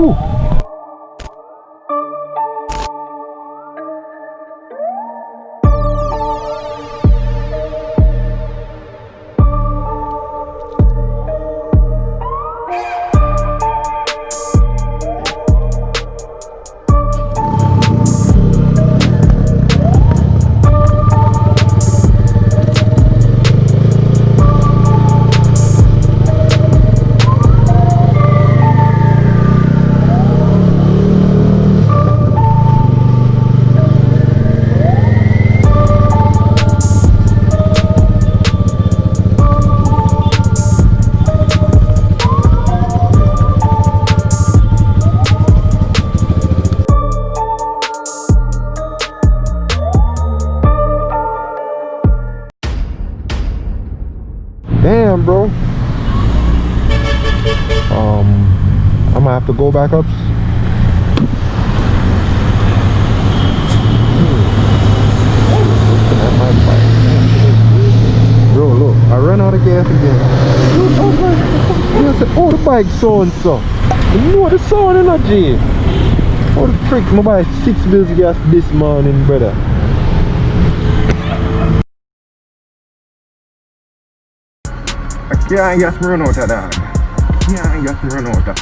Whew. Damn, bro. I'm gonna have to go back up. Bro, look, I ran out of gas again. Dude, I said, oh, the bike sound so. You know the sound in that G. Oh, the trick, I buy 6 bills of gas this morning, brother. I can't just run out of that. Can't just run out of.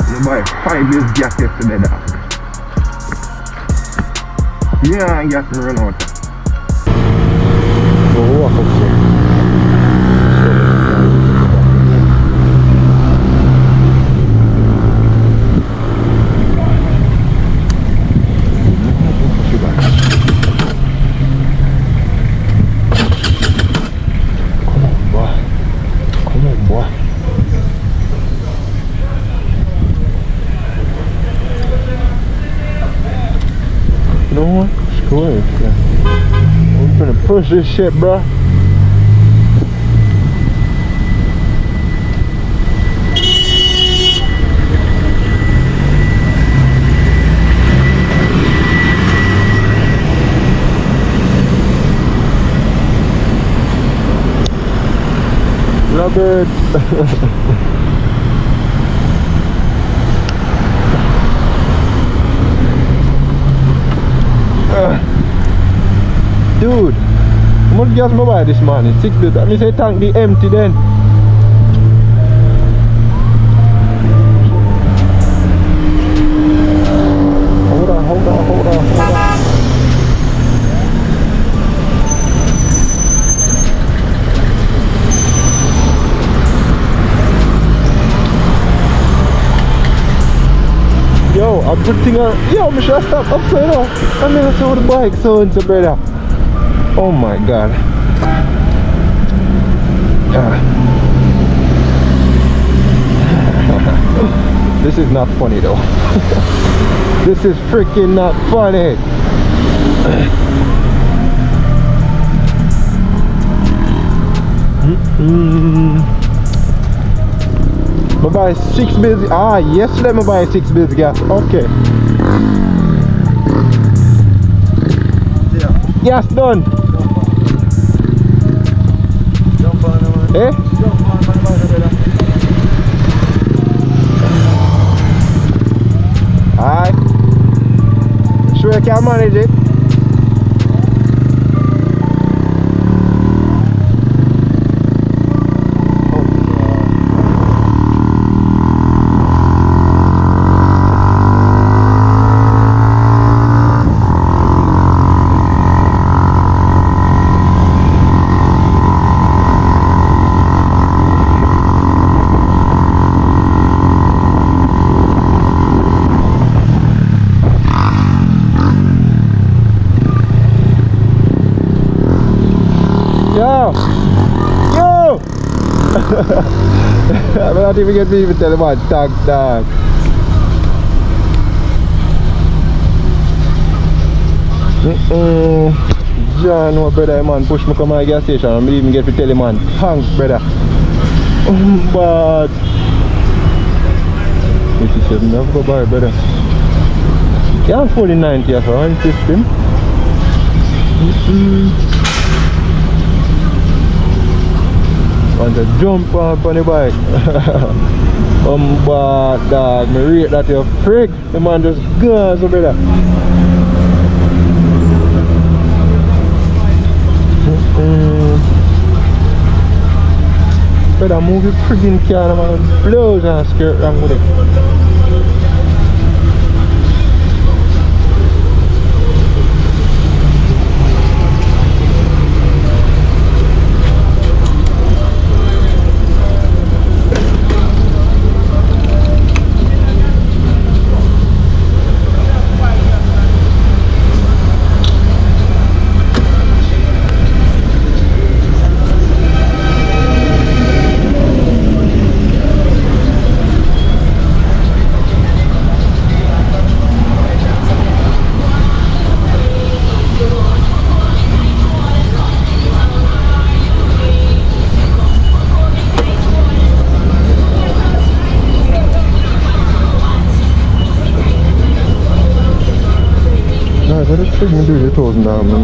I buy 5 bills gas yesterday, dog. Can't just run out of. Go walk up there. I'm gonna push this shit, bro. Robert. Dude, how much gas I buy this morning? 6 bills. That means I tank be empty then. Hold on. Yo, a good thing. Yo, I should stop upside down. I never saw the bike so and so, brother. Oh my god. This is not funny though. This is freaking not funny. I buy 6 bills. Yesterday I buy 6 bills gas. Okay. Gas done. Eh? Alright. Sure you can manage it. I'm not even get me even tell him what dog. John, what brother, man, push me come to the gas station and me even get to tell him, man, thanks brother. But 87, I've got by brother. Yeah, I'm fully 90 as well, 115. Want to jump up on the bike. But dog, me rate that you freak. The man just goes over there. Better move your friggin' car, man. Blows and skirt wrong with it. What the frig me do the 1,000 down, man?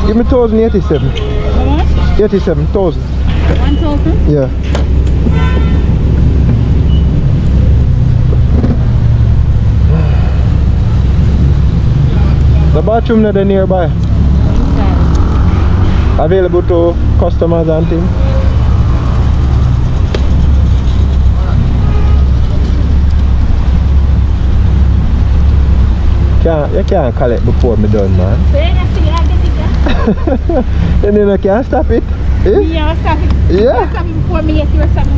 Give me 1,087. How much? 87,000. 1,000? Yeah. The bathroom not there nearby. Inside. Available to customers and things. You can't collect before me done, man. So you can see I get it, And then I can't stop it. Eh? yeah, I'll stop it. Yeah. I'll stop it before me get your something.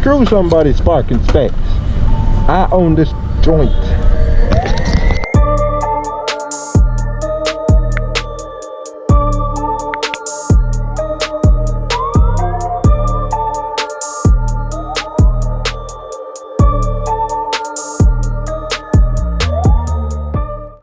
screw somebody's parking space. I own this joint.